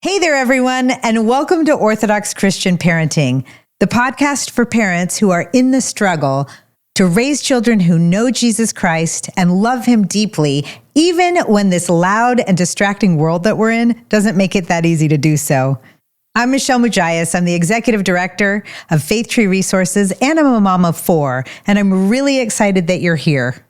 Hey there, everyone, and welcome to Orthodox Christian Parenting, the podcast for parents who are in the struggle to raise children who know Jesus Christ and love him deeply, even when this loud and distracting world that we're in doesn't make it that easy to do so. I'm Michelle Mujayas. I'm the executive director of Faith Tree Resources, and I'm a mom of 4, and I'm really excited that you're here.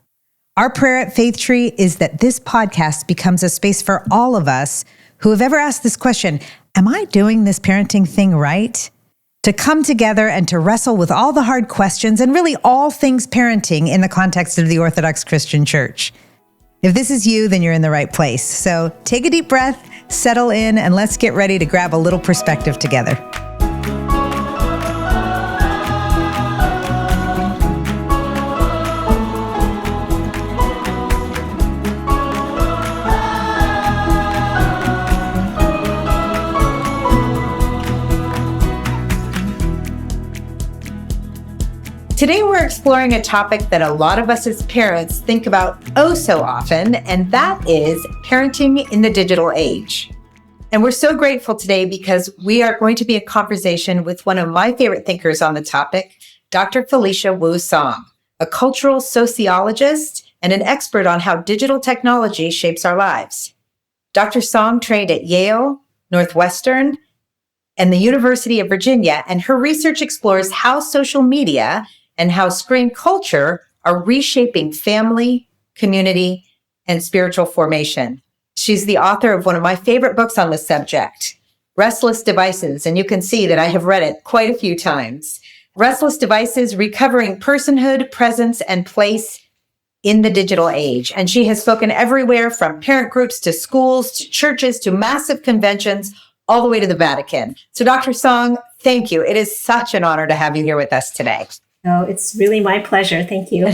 Our prayer at Faith Tree is that this podcast becomes a space for all of us who have ever asked this question, am I doing this parenting thing right? To come together and to wrestle with all the hard questions and really all things parenting in the context of the Orthodox Christian Church. If this is you, then you're in the right place. So take a deep breath, settle in, and let's get ready to grab a little perspective together. Today, we're exploring a topic that a lot of us as parents think about oh so often, and that is parenting in the digital age. And we're so grateful today because we are going to be in conversation with one of my favorite thinkers on the topic, Dr. Felicia Wu Song, a cultural sociologist and an expert on how digital technology shapes our lives. Dr. Song trained at Yale, Northwestern, and the University of Virginia, and her research explores how social media and how screen culture are reshaping family, community, and spiritual formation. She's the author of one of my favorite books on the subject, Restless Devices, and you can see that I have read it quite a few times. Restless Devices, Recovering Personhood, Presence, and Place in the Digital Age. And she has spoken everywhere from parent groups to schools, to churches, to massive conventions, all the way to the Vatican. So Dr. Song, thank you. It is such an honor to have you here with us today. Oh, it's really my pleasure. Thank you.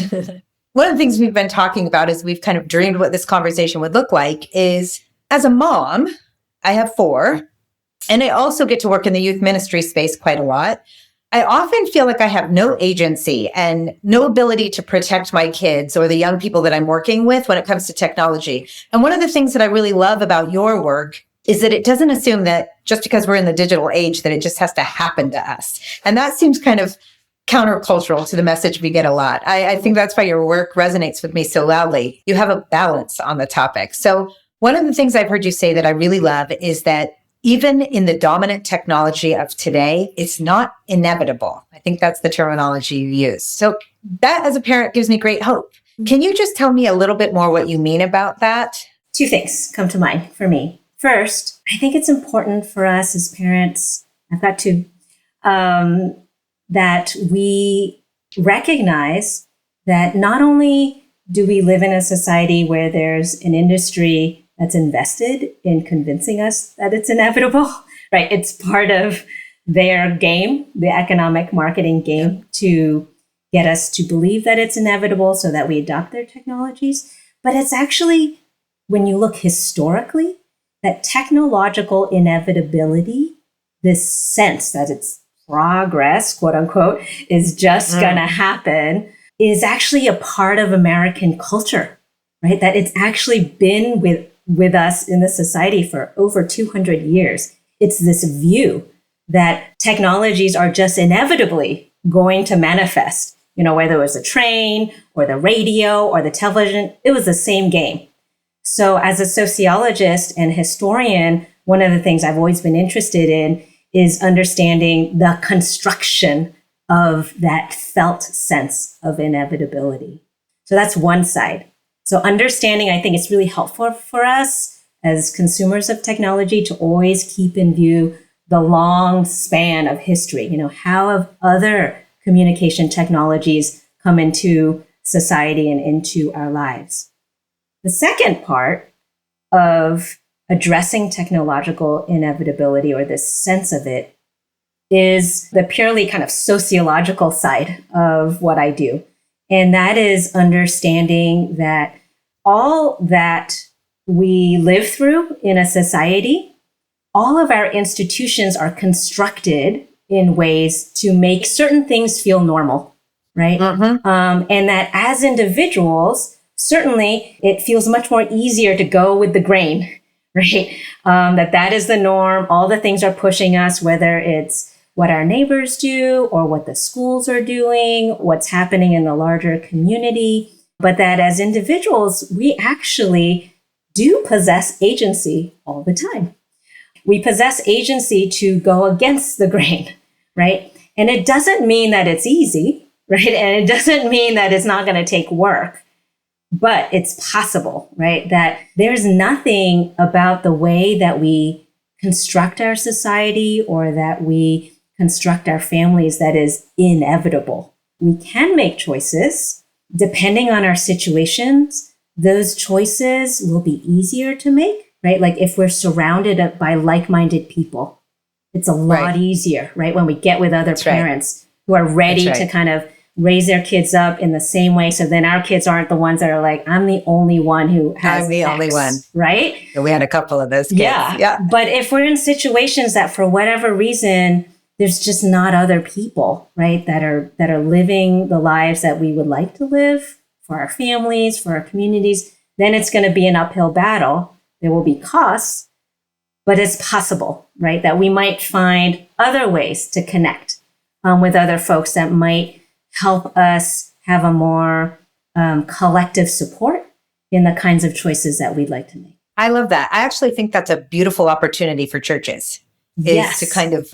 One of the things we've been talking about as we've kind of dreamed what this conversation would look like is, as a mom, I have 4, and I also get to work in the youth ministry space quite a lot. I often feel like I have no agency and no ability to protect my kids or the young people that I'm working with when it comes to technology. And one of the things that I really love about your work is that it doesn't assume that just because we're in the digital age that it just has to happen to us. And that seems kind of countercultural to the message we get a lot. I think that's why your work resonates with me so loudly. You have a balance on the topic. So one of the things I've heard you say that I really love is that even in the dominant technology of today, it's not inevitable. I think that's the terminology you use. So that as a parent gives me great hope. Can you just tell me a little bit more what you mean about that? 2 things come to mind for me. First, I think it's important for us as parents, I've got 2, that we recognize that not only do we live in a society where there's an industry that's invested in convincing us that it's inevitable, right? It's part of their game, the economic marketing game, to get us to believe that it's inevitable so that we adopt their technologies. But it's actually, when you look historically, that technological inevitability, this sense that it's progress, quote unquote, is just going to happen, is actually a part of American culture, right? That it's actually been with us in the society for over 200 years. It's this view that technologies are just inevitably going to manifest, whether it was the train or the radio or the television, it was the same game. So as a sociologist and historian, one of the things I've always been interested in is understanding the construction of that felt sense of inevitability. So that's one side. So understanding, I think it's really helpful for us as consumers of technology to always keep in view the long span of history. How have other communication technologies come into society and into our lives? The second part of addressing technological inevitability, or this sense of it, is the purely kind of sociological side of what I do. And that is understanding that all that we live through in a society, all of our institutions are constructed in ways to make certain things feel normal, right? And that as individuals, certainly it feels much more easier to go with the grain, right? That is the norm. All the things are pushing us, whether it's what our neighbors do or what the schools are doing, what's happening in the larger community. But that as individuals, we actually do possess agency all the time. We possess agency to go against the grain, right? And it doesn't mean that it's easy, right? And it doesn't mean that it's not going to take work, but it's possible, right? That there's nothing about the way that we construct our society or that we construct our families that is inevitable. We can make choices depending on our situations. Those choices will be easier to make, right? Like if we're surrounded by like-minded people, it's a lot easier, right? When we get with other parents who are ready to kind of raise their kids up in the same way. So then our kids aren't the ones that are like, I'm the only one who has only one. Right? We had a couple of those kids. Yeah. But if we're in situations that for whatever reason, there's just not other people, right? That are living the lives that we would like to live for our families, for our communities, then it's going to be an uphill battle. There will be costs, but it's possible, right? That we might find other ways to connect with other folks that might help us have a more collective support in the kinds of choices that we'd like to make. I love that. I actually think that's a beautiful opportunity for churches is to kind of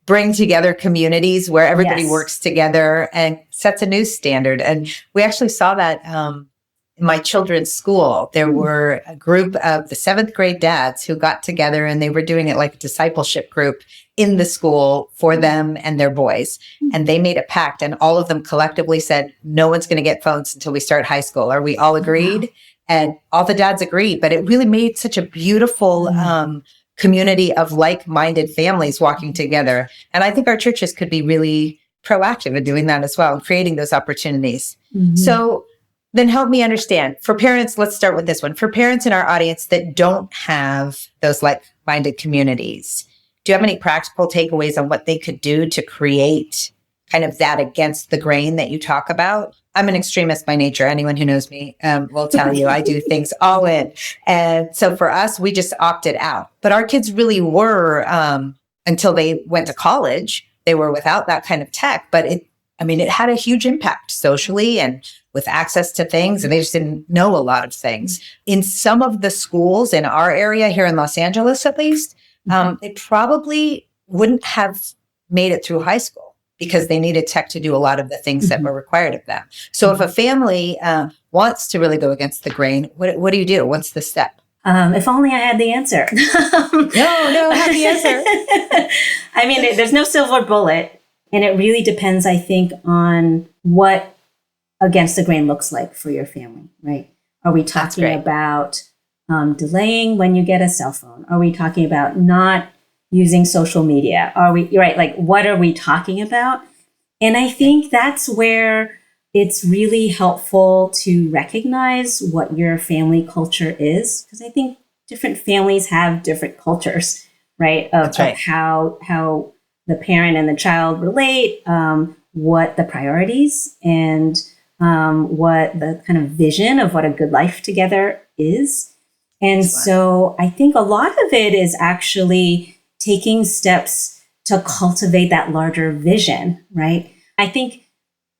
bring together communities where everybody works together and sets a new standard. And we actually saw that in my children's school. There were a group of the 7th grade dads who got together and they were doing it like a discipleship group in the school for them and their boys. And they made a pact and all of them collectively said, no one's going to get phones until we start high school. Are we all agreed? Wow. And all the dads agreed, but it really made such a beautiful community of like-minded families walking together. And I think our churches could be really proactive in doing that as well and creating those opportunities. So then help me understand. For parents, let's start with this one. For parents in our audience that don't have those like-minded communities, do you have any practical takeaways on what they could do to create kind of that against the grain that you talk about? I'm an extremist by nature. Anyone who knows me will tell you I do things all in. And so for us, we just opted out. But our kids really were, until they went to college, they were without that kind of tech. But it had a huge impact socially and with access to things. And they just didn't know a lot of things. In some of the schools in our area here in Los Angeles, at least, they probably wouldn't have made it through high school, because they needed tech to do a lot of the things that were required of them. So if a family wants to really go against the grain, what do you do? What's the step? If only I had the answer. No, I have the answer. I mean, there's no silver bullet. And it really depends, I think, on what against the grain looks like for your family, right? Are we talking about delaying when you get a cell phone? Are we talking about not using social media? Are we, right? Like, what are we talking about? And I think that's where it's really helpful to recognize what your family culture is. Because I think different families have different cultures, right? Of how the parent and the child relate, what the priorities and what the kind of vision of what a good life together is. And so I think a lot of it is actually taking steps to cultivate that larger vision, right? I think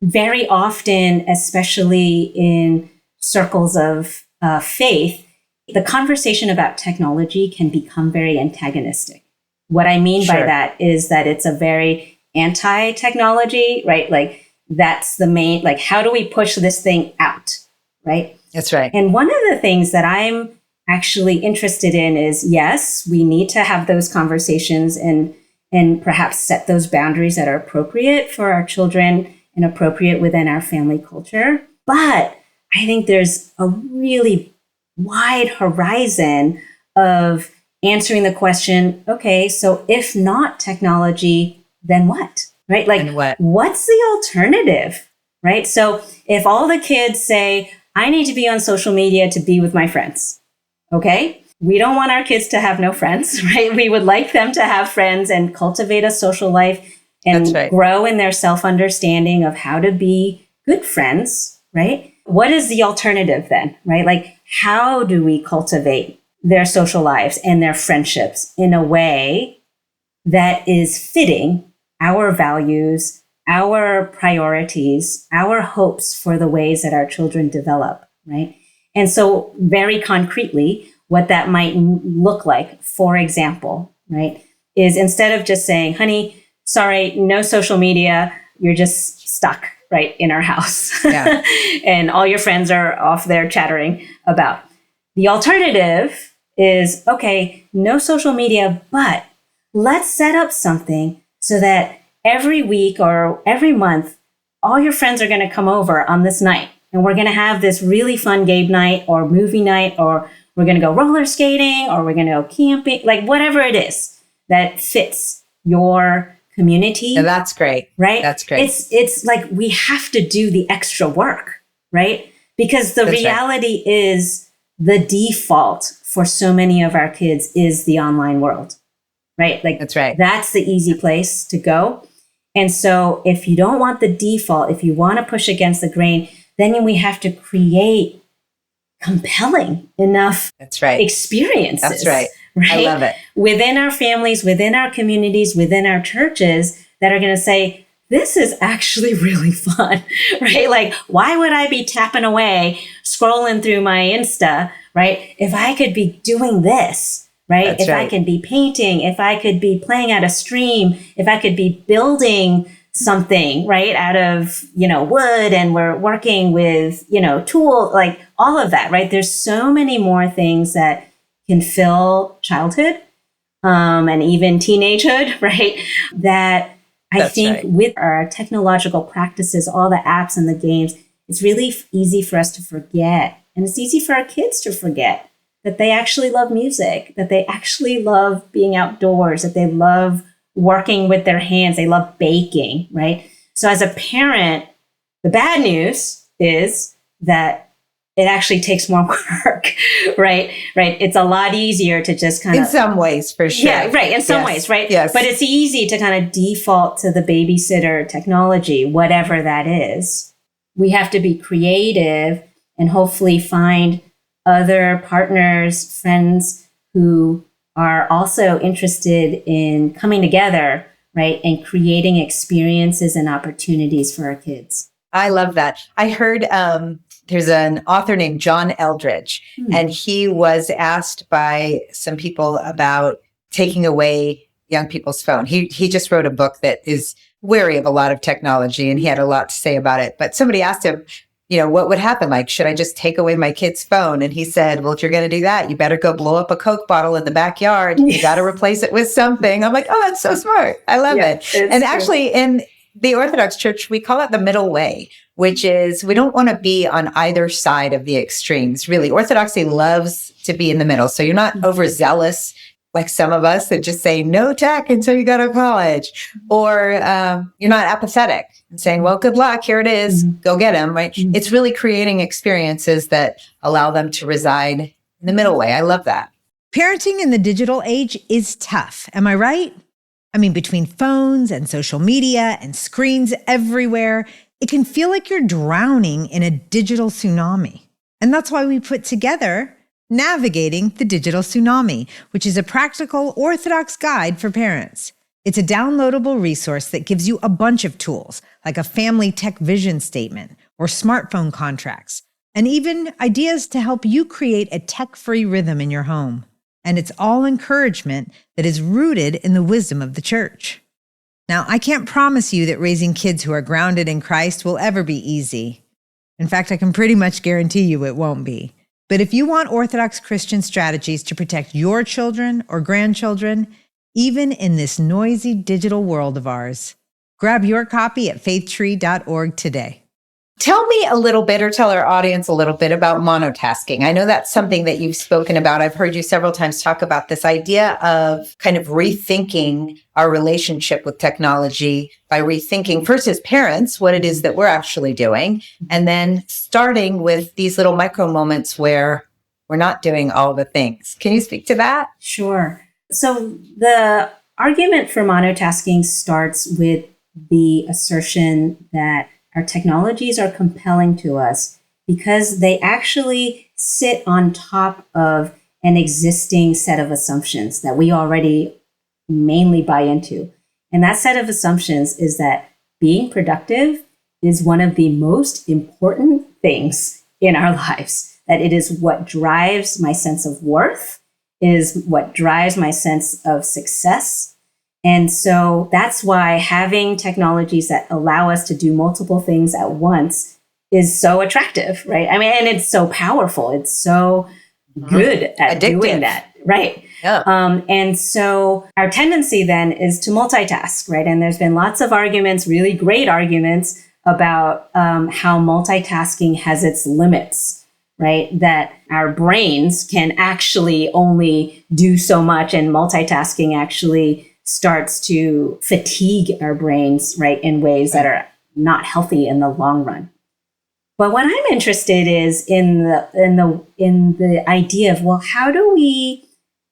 very often, especially in circles of faith, the conversation about technology can become very antagonistic. What I mean by that is that it's a very anti-technology, right? Like that's the main, like how do we push this thing out, right? That's right. And one of the things that I'm actually interested in is, yes, we need to have those conversations and perhaps set those boundaries that are appropriate for our children and appropriate within our family culture. But I think there's a really wide horizon of answering the question, okay, so if not technology, then what? Right? Like, what's the alternative? Right? So if all the kids say, I need to be on social media to be with my friends, okay? We don't want our kids to have no friends, right? We would like them to have friends and cultivate a social life and grow in their self-understanding of how to be good friends, right? What is the alternative then, right? Like, how do we cultivate their social lives and their friendships in a way that is fitting our values, our priorities, our hopes for the ways that our children develop, right? And so very concretely, what that might look like, for example, right, is instead of just saying, honey, sorry, no social media, you're just stuck, right, in our house. Yeah. And all your friends are off there chattering about. The alternative is, okay, no social media, but let's set up something so that every week or every month, all your friends are going to come over on this night. And we're going to have this really fun game night or movie night, or we're going to go roller skating, or we're going to go camping, like whatever it is that fits your community. Yeah, that's great. Right? That's great. It's like we have to do the extra work, right? Because the reality is the default for so many of our kids is the online world, right? Like that's right. That's the easy place to go. And so if you don't want the default, if you want to push against the grain, then we have to create compelling enough experiences. That's right. I love it. Within our families, within our communities, within our churches that are going to say, this is actually really fun, right? Like, why would I be tapping away, scrolling through my Insta, right? If I could be doing this, right? If I could be painting, if I could be playing at a stream, if I could be building something, right, out of, wood, and we're working with, tools, like all of that, right? There's so many more things that can fill childhood and even teenagehood, right? That I think with our technological practices, all the apps and the games, it's really easy for us to forget. And it's easy for our kids to forget that they actually love music, that they actually love being outdoors, that they love working with their hands, they love baking, right? So as a parent, the bad news is that it actually takes more work, right? Right. It's a lot easier to just kind of... In some ways, for sure. Yeah, right. In some ways, right? Yes. But it's easy to kind of default to the babysitter technology, whatever that is. We have to be creative and hopefully find other partners, friends who are also interested in coming together, right? And creating experiences and opportunities for our kids. I love that. I heard there's an author named John Eldridge, and he was asked by some people about taking away young people's phone. He just wrote a book that is wary of a lot of technology, and he had a lot to say about it. But somebody asked him, what would happen? Like, should I just take away my kid's phone? And he said, well, if you're going to do that, you better go blow up a Coke bottle in the backyard. You got to replace it with something. I'm like, oh, that's so smart. I love it. And actually, in the Orthodox Church, we call it the middle way, which is we don't want to be on either side of the extremes. Really, Orthodoxy loves to be in the middle. So you're not overzealous like some of us that just say no tech until you go to college, or you're not apathetic and saying, well, good luck, here it is, go get them, right? It's really creating experiences that allow them to reside in the middle way. I love that. Parenting in the digital age is tough. Am I right? I mean, between phones and social media and screens everywhere, it can feel like you're drowning in a digital tsunami. And that's why we put together Navigating the Digital Tsunami, which is a practical Orthodox guide for parents. It's a downloadable resource that gives you a bunch of tools, like a family tech vision statement or smartphone contracts, and even ideas to help you create a tech-free rhythm in your home. And it's all encouragement that is rooted in the wisdom of the church. Now, I can't promise you that raising kids who are grounded in Christ will ever be easy. In fact, I can pretty much guarantee you it won't be. But if you want Orthodox Christian strategies to protect your children or grandchildren, even in this noisy digital world of ours, grab your copy at faithtree.org today. Tell me a little bit, or tell our audience a little bit about monotasking. I know that's something that you've spoken about. I've heard you several times talk about this idea of kind of rethinking our relationship with technology by rethinking first as parents what it is that we're actually doing, and then starting with these little micro moments where we're not doing all the things. Can you speak to that? Sure. So the argument for monotasking starts with the assertion that our technologies are compelling to us because they actually sit on top of an existing set of assumptions that we already mainly buy into. And that set of assumptions is that being productive is one of the most important things in our lives, that it is what drives my sense of worth, is what drives my sense of success. And so that's why having technologies that allow us to do multiple things at once is so attractive, right? I mean, and it's so powerful. It's so good at Addictive. doing that, right? Yeah. And so our tendency then is to multitask, right? And there's been lots of arguments, really great arguments about how multitasking has its limits, right? That our brains can actually only do so much, and multitasking actually starts to fatigue our brains, right, in ways that are not healthy in the long run. But what I'm interested is in the idea of, well, how do we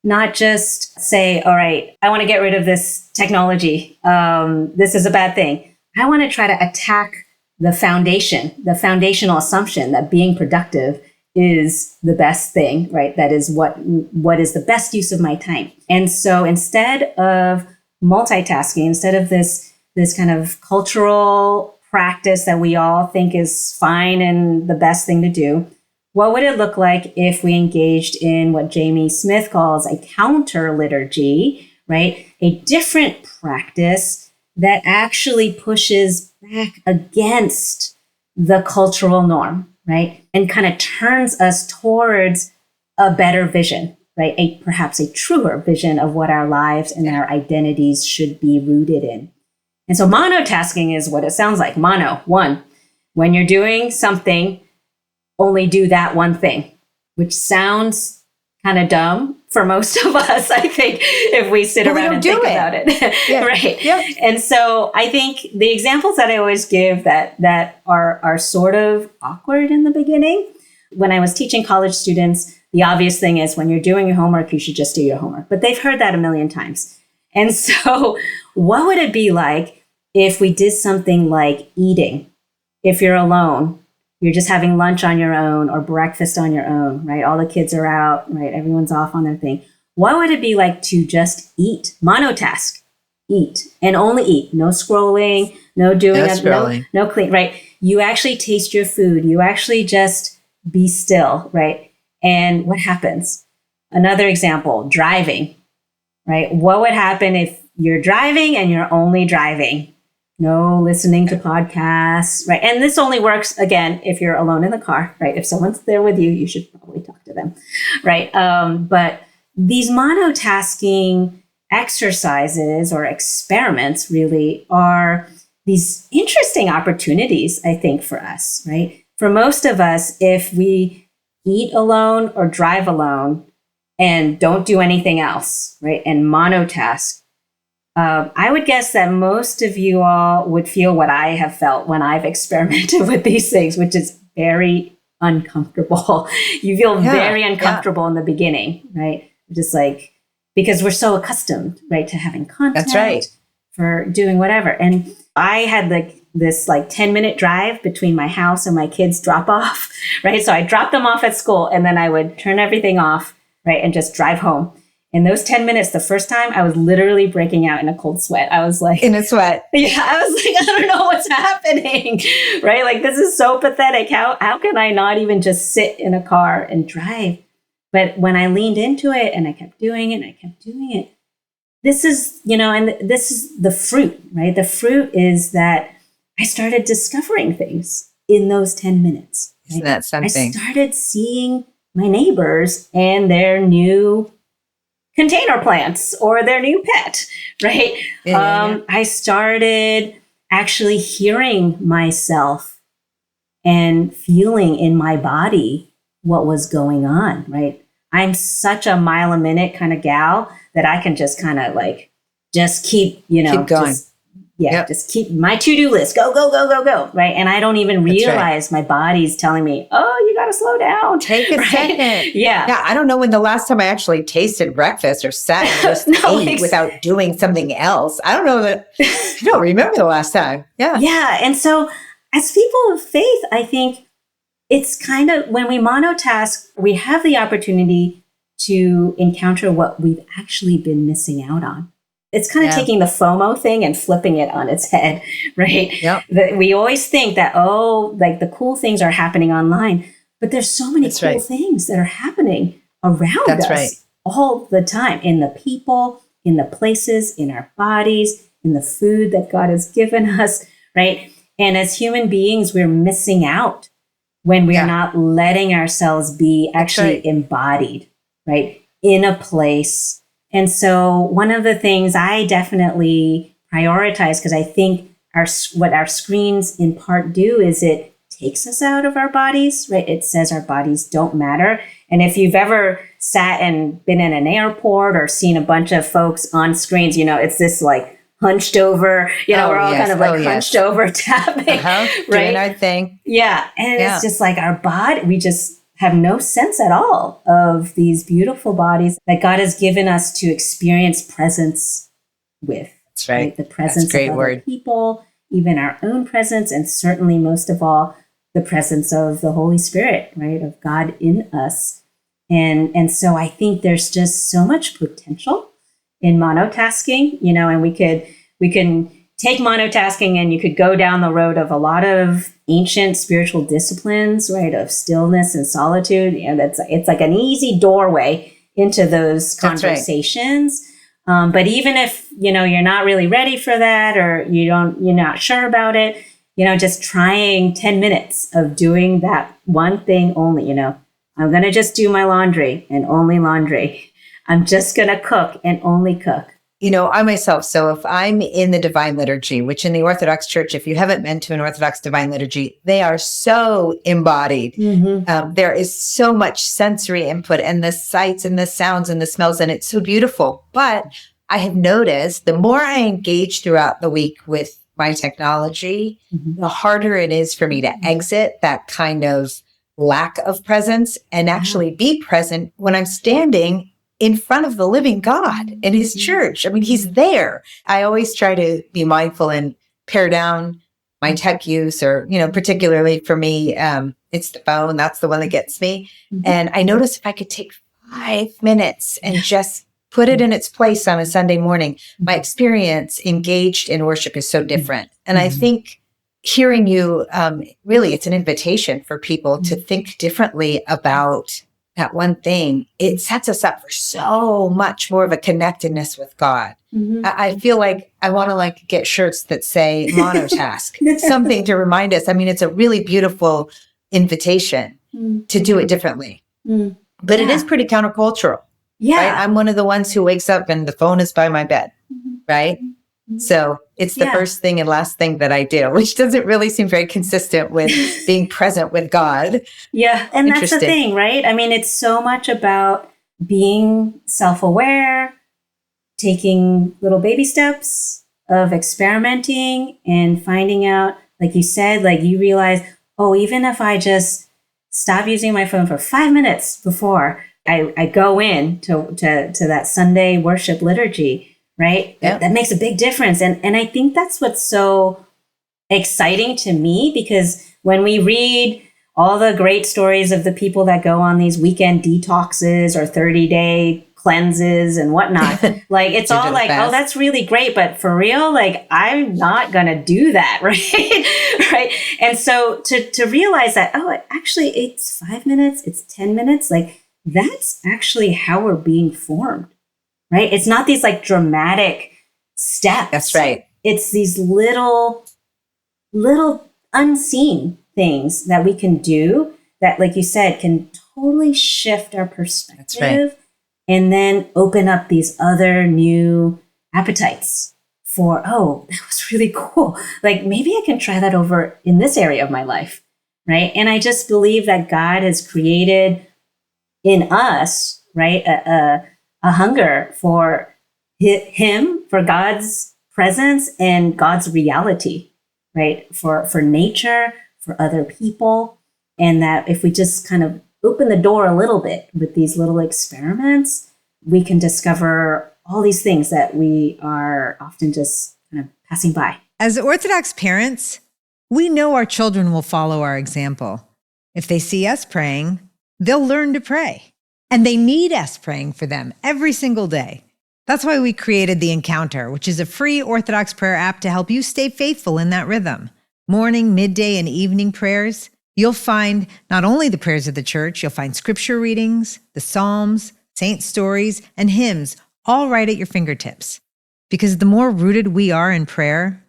not just say, all right, I want to get rid of this technology. This is a bad thing. I want to try to attack the foundational assumption that being productive is the best thing, right? That is what is the best use of my time. And so instead of multitasking, instead of this kind of cultural practice that we all think is fine and the best thing to do, what would it look like if we engaged in what Jamie Smith calls a counter liturgy, right? A different practice that actually pushes back against the cultural norm, right? And kind of turns us towards a better vision, right? Perhaps a truer vision of what our lives and our identities should be rooted in. And so monotasking is what it sounds like. Mono, one. When you're doing something, only do that one thing, which sounds kind of dumb for most of us, I think, if we sit around and think about it. Yeah. Right. Yep. And so I think the examples that I always give that are sort of awkward in the beginning, when I was teaching college students, the obvious thing is when you're doing your homework, you should just do your homework. But they've heard that a million times. And so what would it be like if we did something like eating? If you're alone, you're just having lunch on your own or breakfast on your own, right? All the kids are out, right? Everyone's off on their thing. What would it be like to just eat, monotask, eat, and only eat? No scrolling, no doing, no clean, right? You actually taste your food. You actually just be still, right? And what happens? Another example, driving, right? What would happen if you're driving and you're only driving? No listening to podcasts, right? And this only works, again, if you're alone in the car, right? If someone's there with you, you should probably talk to them, right? But these monotasking exercises or experiments really are these interesting opportunities, I think, for us, right? For most of us, if we eat alone or drive alone and don't do anything else, right? And monotask, I would guess that most of you all would feel what I have felt when I've experimented with these things, which is very uncomfortable. You feel very uncomfortable in the beginning, right? Just like, because we're so accustomed, right, to having content. That's right. For doing whatever. And I had this 10-minute drive between my house and my kids' drop off, right? So I dropped them off at school and then I would turn everything off, right, and just drive home. In those 10 minutes, the first time, I was literally breaking out in a cold sweat. I was like... In a sweat. Yeah, I was like, I don't know what's happening, right? Like, this is so pathetic. How can I not even just sit in a car and drive? But when I leaned into it and I kept doing it and I kept doing it, this is, and this is the fruit, right? The fruit is that I started discovering things in those 10 minutes. Right? Isn't that something? I started seeing my neighbors and their new container plants or their new pet, right? I started actually hearing myself and feeling in my body what was going on, right? I'm such a mile a minute kind of gal that I can just kind of just keep, keep going. Just keep my to-do list. Go, go, go, go, go. Right. And I don't even realize my body's telling me, oh, you got to slow down. Take a second. Yeah. Yeah. I don't know when the last time I actually tasted breakfast or sat and just ate without doing something else. I don't know I don't remember the last time. Yeah. Yeah. And so as people of faith, I think it's kind of when we monotask, we have the opportunity to encounter what we've actually been missing out on. It's kind of Yeah. taking the FOMO thing and flipping it on its head, right? Yep. That we always think that, like the cool things are happening online, but there's so many That's cool right. things that are happening around That's us right. all the time, in the people, in the places, in our bodies, in the food that God has given us, right? And as human beings, we're missing out when we're Yeah. not letting ourselves be actually right. embodied, right? In a place. And so one of the things I definitely prioritize, because I think what our screens in part do is it takes us out of our bodies, right? It says our bodies don't matter. And if you've ever sat and been in an airport or seen a bunch of folks on screens, it's this like hunched over, we're all kind of like hunched over tapping, right? Doing our thing. Yeah. And it's just like our body, we just have no sense at all of these beautiful bodies that God has given us to experience presence with. That's right. The presence That's a great of other word. people, even our own presence, and certainly most of all, the presence of the Holy Spirit, right? Of God in us. And so I think there's just so much potential in monotasking, and we can take monotasking and you could go down the road of a lot of ancient spiritual disciplines, right? Of stillness and solitude. It's like an easy doorway into those conversations. Right. But even if, you're not really ready for that, or you're not sure about it, just trying 10 minutes of doing that one thing only, I'm going to just do my laundry and only laundry. I'm just going to cook and only cook. I myself, so if I'm in the Divine Liturgy, which in the Orthodox Church, if you haven't been to an Orthodox Divine Liturgy, they are so embodied. Mm-hmm. There is so much sensory input and the sights and the sounds and the smells, and it's so beautiful. But I have noticed the more I engage throughout the week with my technology, the harder it is for me to exit that kind of lack of presence and actually be present when I'm standing in front of the living God in his church. I mean, he's there. I always try to be mindful and pare down my tech use, or, particularly for me, it's the phone. That's the one that gets me. And I notice if I could take 5 minutes and just put it in its place on a Sunday morning, my experience engaged in worship is so different. And I think hearing you, really, it's an invitation for people to think differently about that one thing. It sets us up for so much more of a connectedness with God. I feel like I want to get shirts that say monotask, something to remind us. I mean, it's a really beautiful invitation to do it differently, but it is pretty countercultural. Yeah. Right? I'm one of the ones who wakes up and the phone is by my bed. Right. So it's the first thing and last thing that I do, which doesn't really seem very consistent with being present with God. Yeah. And that's the thing, right? I mean, it's so much about being self-aware, taking little baby steps of experimenting and finding out, like you said, you realize, even if I just stop using my phone for 5 minutes before I go in to that Sunday worship liturgy, right? Yep. That makes a big difference. And I think that's what's so exciting to me, because when we read all the great stories of the people that go on these weekend detoxes or 30-day cleanses and whatnot, it's all like, oh, that's really great. But for real, I'm not going to do that. Right. Right. And so to realize that, actually it's 5 minutes, it's 10 minutes, that's actually how we're being formed. Right? It's not these dramatic steps. That's right. It's these little unseen things that we can do that, like you said, can totally shift our perspective. That's right. And then open up these other new appetites for, that was really cool. Maybe I can try that over in this area of my life. Right? And I just believe that God has created in us, right, a hunger for him, for God's presence and God's reality, right? For nature, for other people. And that if we just kind of open the door a little bit with these little experiments, we can discover all these things that we are often just kind of passing by. As Orthodox parents, we know our children will follow our example. If they see us praying, they'll learn to pray. And they need us praying for them every single day. That's why we created The Encounter, which is a free Orthodox prayer app to help you stay faithful in that rhythm. Morning, midday, and evening prayers. You'll find not only the prayers of the church, you'll find scripture readings, the Psalms, saint stories, and hymns, all right at your fingertips. Because the more rooted we are in prayer,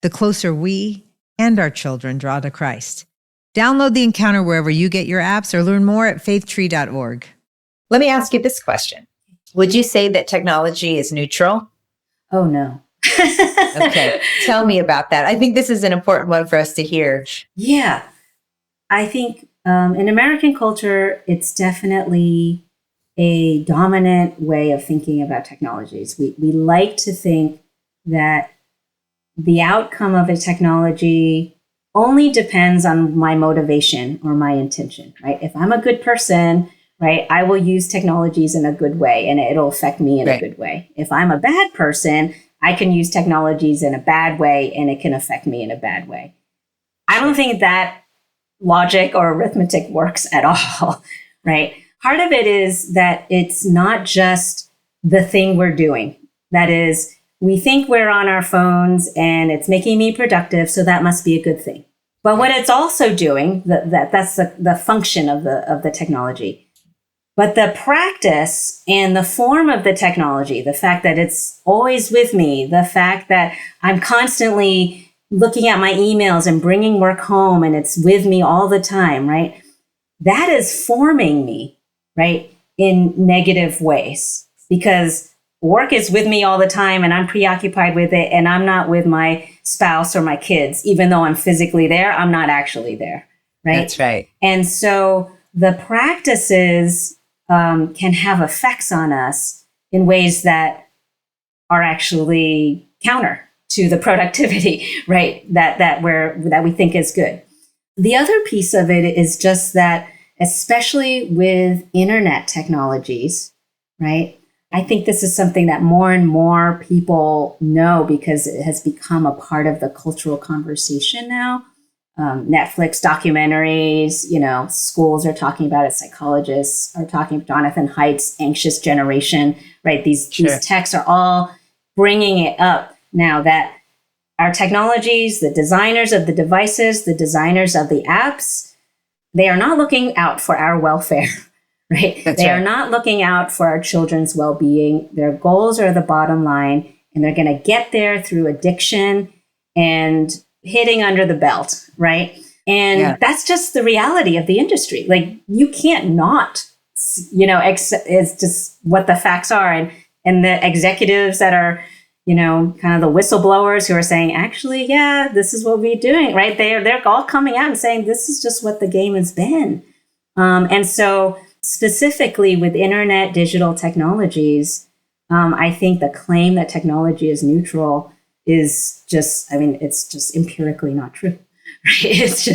the closer we and our children draw to Christ. Download The Encounter wherever you get your apps or learn more at faithtree.org. Let me ask you this question. Would you say that technology is neutral? Oh, no. Okay. Tell me about that. I think this is an important one for us to hear. Yeah. I think in American culture, it's definitely a dominant way of thinking about technologies. We like to think that the outcome of a technology only depends on my motivation or my intention, right? If I'm a good person, right, I will use technologies in a good way and it'll affect me in a good way. If I'm a bad person, I can use technologies in a bad way and it can affect me in a bad way. I don't think that logic or arithmetic works at all, right? Part of it is that it's not just the thing we're doing. That is, we think we're on our phones and it's making me productive, so that must be a good thing. But what it's also doing, that's the function of the technology. But the practice and the form of the technology, the fact that it's always with me, the fact that I'm constantly looking at my emails and bringing work home and it's with me all the time, right? That is forming me, right, in negative ways, because work is with me all the time and I'm preoccupied with it and I'm not with my spouse or my kids. Even though I'm physically there, I'm not actually there, right? That's right. And so the practices can have effects on us in ways that are actually counter to the productivity, right? That we think is good. The other piece of it is just that, especially with internet technologies, right? I think this is something that more and more people know because it has become a part of the cultural conversation now. Netflix documentaries, schools are talking about it. Psychologists are talking. Jonathan Haidt's Anxious Generation, right? These texts are all bringing it up now that our technologies, the designers of the devices, the designers of the apps, they are not looking out for our welfare, right? They are not looking out for our children's well-being. Their goals are the bottom line, and they're going to get there through addiction and hitting under the belt, right? And that's just the reality of the industry. Like, you can't not, it's just what the facts are. And the executives that are, kind of the whistleblowers who are saying, actually, this is what we're doing, right? They're all coming out and saying, this is just what the game has been. And so specifically with internet digital technologies, I think the claim that technology is neutral is just, it's just empirically not true. Right?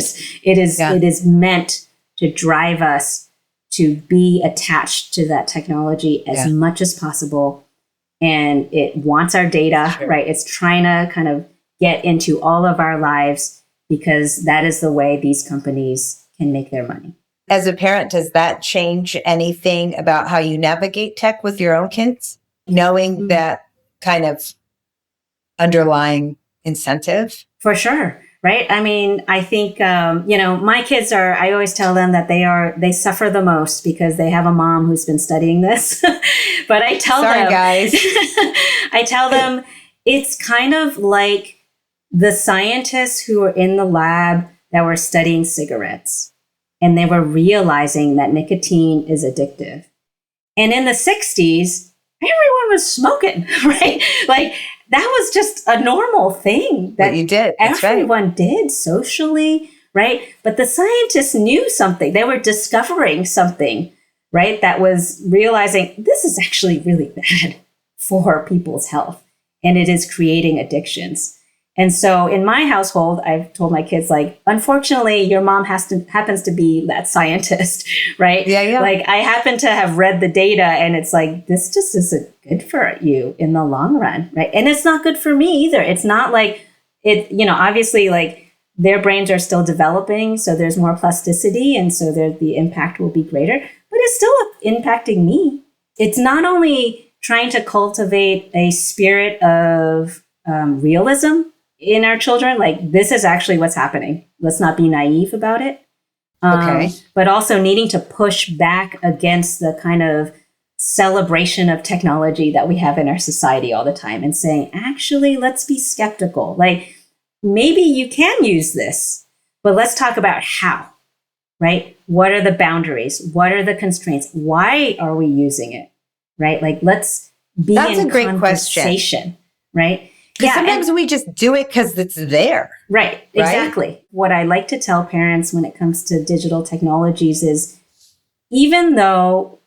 It is meant to drive us to be attached to that technology as much as possible. And it wants our data, right? It's trying to kind of get into all of our lives because that is the way these companies can make their money. As a parent, does that change anything about how you navigate tech with your own kids? Knowing that kind of underlying incentive? For sure. Right. I think, my kids I always tell them that they suffer the most because they have a mom who's been studying this. But I tell them, guys. I tell them it's kind of like the scientists who were in the lab that were studying cigarettes and they were realizing that nicotine is addictive. And in the 60s, everyone was smoking, right? Like, that was just a normal thing that you did. That's everyone did socially, right? But the scientists knew something. They were discovering something, right? That was realizing this is actually really bad for people's health. And it is creating addictions. And so in my household, I've told my kids, like, unfortunately, your mom happens to be that scientist, right? Yeah. Like, I happen to have read the data and it's like, this just isn't good for you in the long run, right? And it's not good for me either. It's not like it, obviously, like, their brains are still developing, so there's more plasticity, and so the impact will be greater. But but it's still impacting me. It's not only trying to cultivate a spirit of realism in our children, like this is actually what's happening. Let's not be naive about it. Okay. But also needing to push back against the kind of celebration of technology that we have in our society all the time and saying, actually, let's be skeptical. Like maybe you can use this, but let's talk about how, right? What are the boundaries? What are the constraints? Why are we using it? Right? Like let's be That's in a great conversation, question. right? Because sometimes we just do it because it's there. Right, exactly. What I like to tell parents when it comes to digital technologies is even though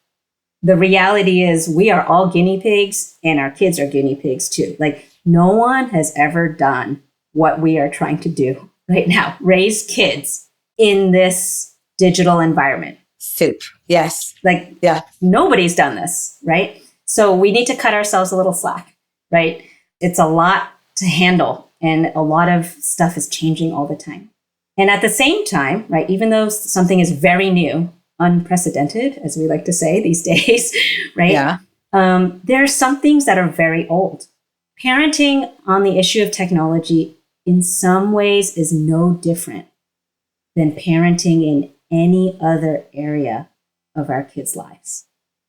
the reality is we are all guinea pigs and our kids are guinea pigs too. Like no one has ever done what we are trying to do right now, raise kids in this digital environment. Soup. Yes. Like nobody's done this, right? So we need to cut ourselves a little slack, right? It's a lot to handle and a lot of stuff is changing all the time. And at the same time, right, even though something is very new, unprecedented, as we like to say these days, right? Yeah. There are some things that are very old. Parenting on the issue of technology in some ways is no different than parenting in any other area of our kids' lives.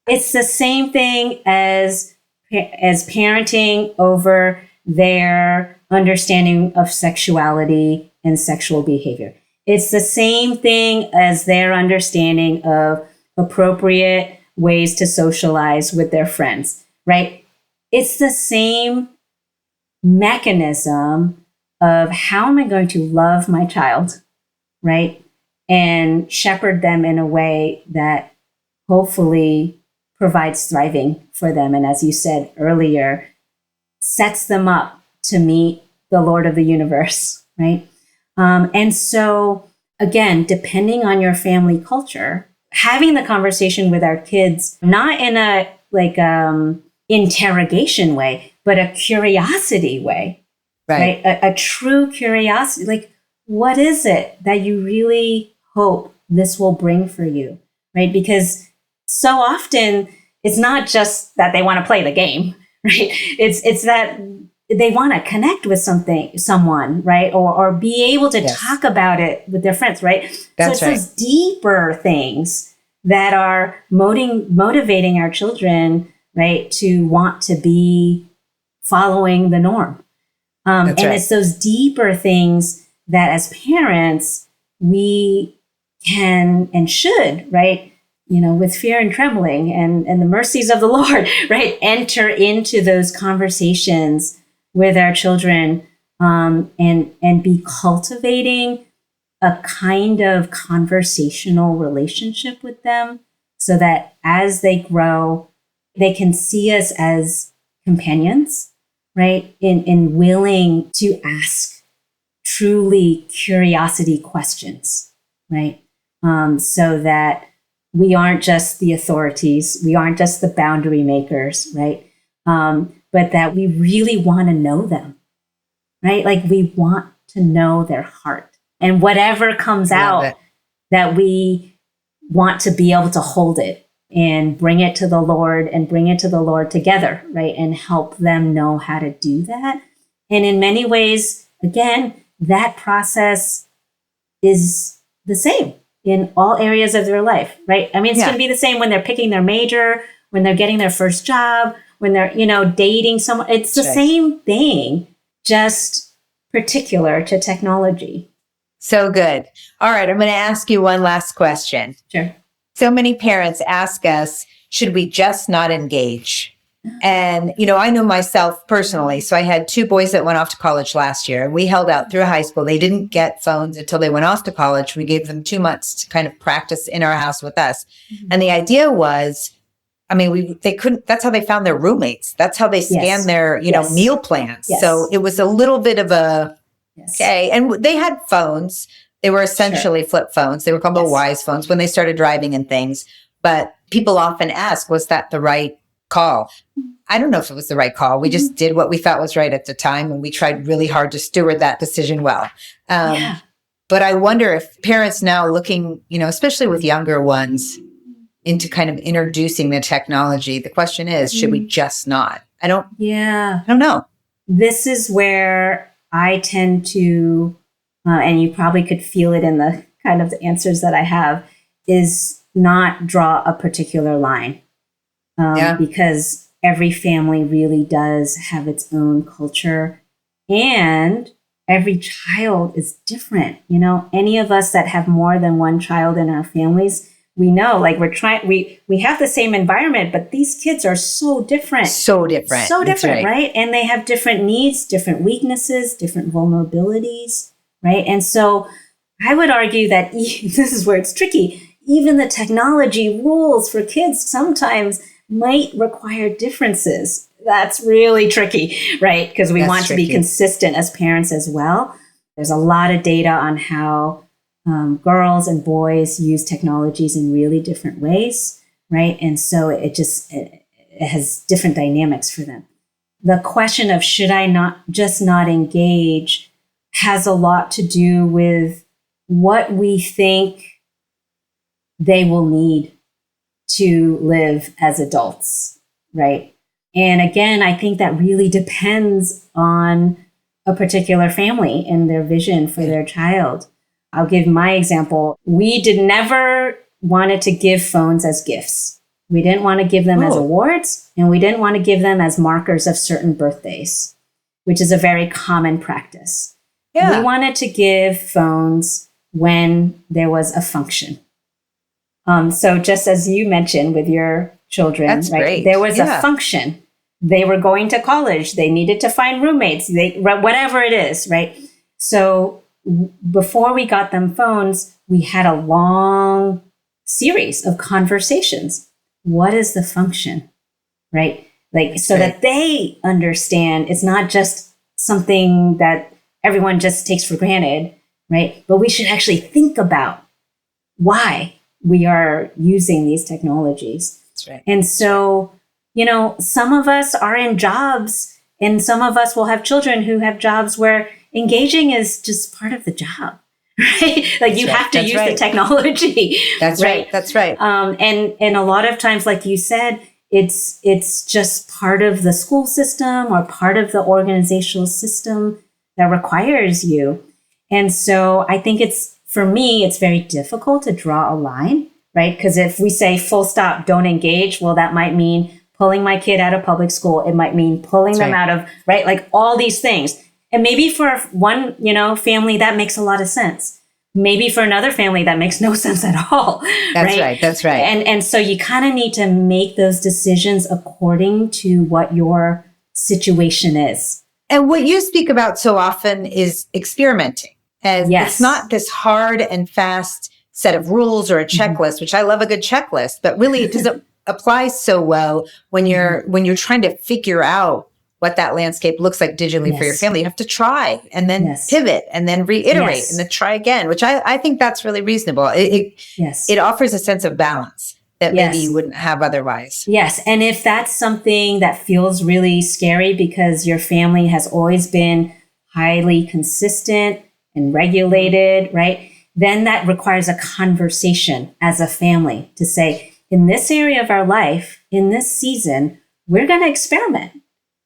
It's the same thing as parenting over their understanding of sexuality and sexual behavior. It's the same thing as their understanding of appropriate ways to socialize with their friends, right? It's the same mechanism of how am I going to love my child, right? And shepherd them in a way that hopefully provides thriving for them. And as you said earlier, sets them up to meet the Lord of the universe, right? And so, again, depending on your family culture, having the conversation with our kids, not in a interrogation way, but a curiosity way, right? A true curiosity. Like, what is it that you really hope this will bring for you, right? Because so often it's not just that they want to play the game, right? It's that they want to connect with someone, right? Or be able to talk about it with their friends, right? That's so it's those deeper things that are motivating our children, right? To want to be following the norm. It's those deeper things that as parents, we can and should, right? With fear and trembling and the mercies of the Lord, right? Enter into those conversations with our children and be cultivating a kind of conversational relationship with them so that as they grow, they can see us as companions, right? In willing to ask truly curiosity questions, right? So that we aren't just the authorities, we aren't just the boundary makers, right? But that we really want to know them, right? Like we want to know their heart. And whatever comes out, that we want to be able to hold it and bring it to the Lord and bring it to the Lord together, right? And help them know how to do that. And in many ways, again, that process is the same in all areas of their life, right? I mean, it's going to be the same when they're picking their major, when they're getting their first job, when they're, dating someone. It's the same thing, just particular to technology. So good. All right. I'm going to ask you one last question. Sure. So many parents ask us, should we just not engage? And, I know myself personally. So I had 2 boys that went off to college last year and we held out through high school. They didn't get phones until they went off to college. We gave them 2 months to kind of practice in our house with us. Mm-hmm. And the idea was, they couldn't, that's how they found their roommates. That's how they scanned their, meal plans. Yes. So it was a little bit of a, okay. And they had phones. They were essentially flip phones. They were called the Wise phones when they started driving and things. But people often ask, was that the right call? I don't know if it was the right call. We just did what we thought was right at the time. And we tried really hard to steward that decision well. But I wonder if parents now looking, especially with younger ones, into kind of introducing the technology. The question is, should we just not? I don't know. This is where I tend to, and you probably could feel it in the kind of the answers that I have, is not draw a particular line. Because every family really does have its own culture, and every child is different. You know, any of us that have more than one child in our families, we know, like we have the same environment, but these kids are so different. So different, right? And they have different needs, different weaknesses, different vulnerabilities, right? And so I would argue that this is where it's tricky. Even the technology rules for kids sometimes might require differences. That's really tricky, right? Because we want to be consistent as parents as well. There's a lot of data on how girls and boys use technologies in really different ways, right? And so it has different dynamics for them. The question of should I not engage has a lot to do with what we think they will need to live as adults, right? And again, I think that really depends on a particular family and their vision for their child. I'll give my example. We never wanted to give phones as gifts. We didn't want to give them as awards, and we didn't want to give them as markers of certain birthdays, which is a very common practice. Yeah. We wanted to give phones when there was a function. So just as you mentioned with your children, that's right? Great. There was a function. They were going to college. They needed to find roommates, whatever it is, right? So before we got them phones, we had a long series of conversations. What is the function, right? Like, so that they understand it's not just something that everyone just takes for granted, right? But we should actually think about why we are using these technologies. That's right. And so, you know, some of us are in jobs, and some of us will have children who have jobs where engaging is just part of the job, right? Like you have to use the technology. That's right. That's right. And a lot of times, like you said, it's just part of the school system or part of the organizational system that requires you. And so I think for me, it's very difficult to draw a line, right? Because if we say full stop, don't engage, well, that might mean pulling my kid out of public school. It might mean pulling them out of, right? Like all these things. And maybe for one, family, that makes a lot of sense. Maybe for another family, that makes no sense at all. That's right. That's right. And so you kind of need to make those decisions according to what your situation is. And what you speak about so often is experimenting. And it's not this hard and fast set of rules or a checklist, which I love a good checklist, but really it doesn't apply so well when you're trying to figure out what that landscape looks like digitally for your family. You have to try and then pivot and then reiterate and then try again, which I think that's really reasonable. It offers a sense of balance that maybe you wouldn't have otherwise. Yes. And if that's something that feels really scary because your family has always been highly consistent and regulated, right? Then that requires a conversation as a family to say, in this area of our life, in this season, we're going to experiment,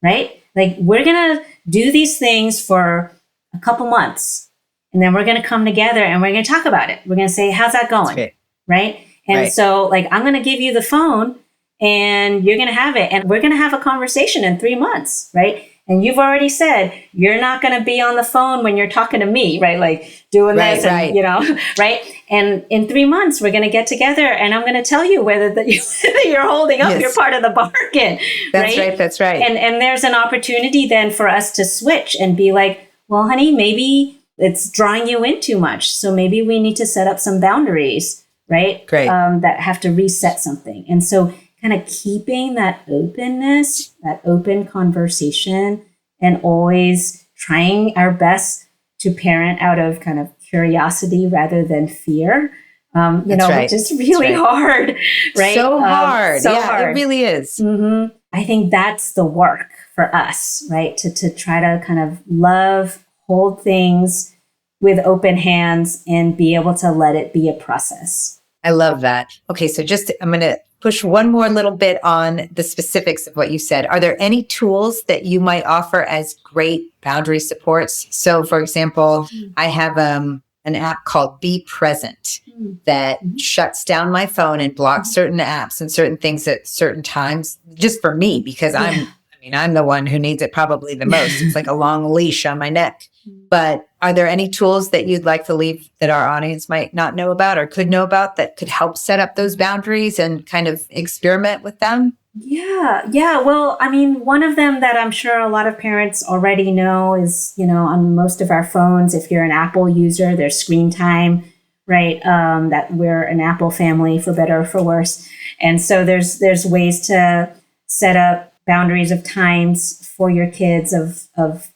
right? Like we're going to do these things for a couple months, and then we're going to come together and we're going to talk about it. We're going to say, how's that going? Right. And so like, I'm going to give you the phone and you're going to have it, and we're going to have a conversation in 3 months. Right. And you've already said you're not going to be on the phone when you're talking to me, right? Like doing this, and, right? And in 3 months, we're going to get together, and I'm going to tell you whether you're holding up your part of the bargain. That's right. That's right. And there's an opportunity then for us to switch and be like, well, honey, maybe it's drawing you in too much. So maybe we need to set up some boundaries, right? Great. That have to reset something. And so kind of keeping that openness, that open conversation, and always trying our best to parent out of kind of curiosity rather than fear, which is really hard, right? So hard. Hard. It really is. Mm-hmm. I think that's the work for us, right? To try to kind of love, hold things with open hands and be able to let it be a process. I love that. Okay, so I'm going to push one more little bit on the specifics of what you said. Are there any tools that you might offer as great boundary supports? So, for example, I have an app called Be Present that shuts down my phone and blocks certain apps and certain things at certain times, just for me, because I'm the one who needs it probably the most. It's like a long leash on my neck. But are there any tools that you'd like to leave that our audience might not know about or could know about that could help set up those boundaries and kind of experiment with them? Yeah. Well, I mean, one of them that I'm sure a lot of parents already know is, on most of our phones, if you're an Apple user, there's screen time, right? That we're an Apple family, for better or for worse. And so there's ways to set up boundaries of times for your kids of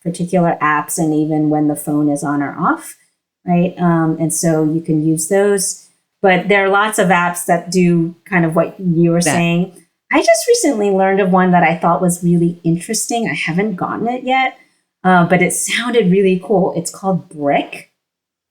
particular apps, and even when the phone is on or off, right? And so you can use those. But there are lots of apps that do kind of what you were saying. I just recently learned of one that I thought was really interesting. I haven't gotten it yet, but it sounded really cool. It's called Brick.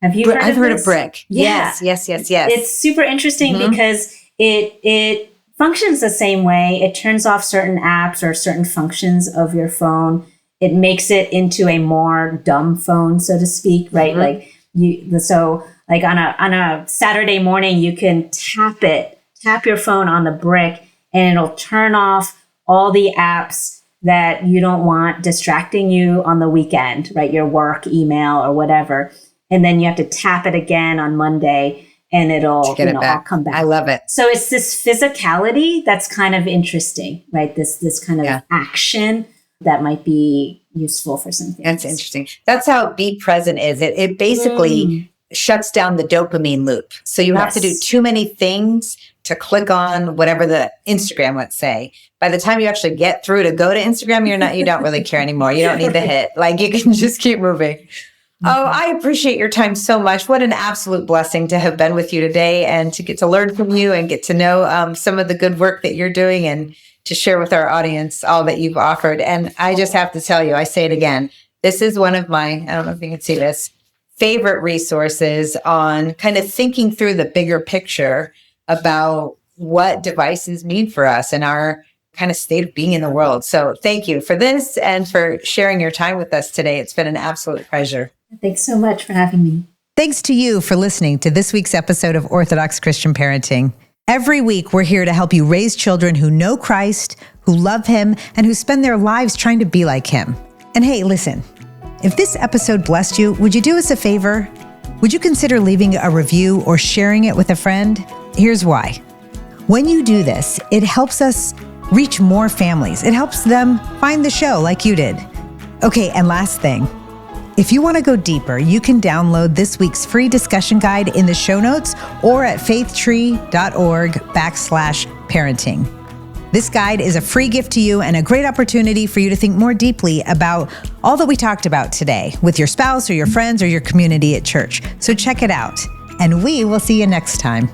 Have you heard of this? I've heard of Brick. Yeah. Yes. It's super interesting because it functions the same way. It turns off certain apps or certain functions of your phone. It makes it into a more dumb phone, so to speak, right? Like like on a Saturday morning, you can tap your phone on the brick, and it'll turn off all the apps that you don't want distracting you on the weekend, right? Your work, email, or whatever. And then you have to tap it again on Monday, and it'll all come back. I love it. So it's this physicality that's kind of interesting, right? This kind of action that might be useful for something. That's interesting. That's how Be Present is. It basically shuts down the dopamine loop. So you have to do too many things to click on whatever the Instagram, let's say. By the time you actually get through to go to Instagram, you don't really care anymore. You don't need the hit. Like, you can just keep moving. Oh, I appreciate your time so much. What an absolute blessing to have been with you today and to get to learn from you and get to know some of the good work that you're doing and to share with our audience all that you've offered. And I just have to tell you, I say it again, this is one of my, I don't know if you can see this, favorite resources on kind of thinking through the bigger picture about what devices mean for us and our kind of state of being in the world. So thank you for this and for sharing your time with us today. It's been an absolute pleasure. Thanks so much for having me. Thanks to you for listening to this week's episode of Orthodox Christian Parenting. Every week, we're here to help you raise children who know Christ, who love him, and who spend their lives trying to be like him. And hey, listen, if this episode blessed you, would you do us a favor? Would you consider leaving a review or sharing it with a friend? Here's why. When you do this, it helps us reach more families. It helps them find the show like you did. Okay, and last thing. If you want to go deeper, you can download this week's free discussion guide in the show notes or at faithtree.org/parenting. This guide is a free gift to you and a great opportunity for you to think more deeply about all that we talked about today with your spouse or your friends or your community at church. So check it out, and we will see you next time.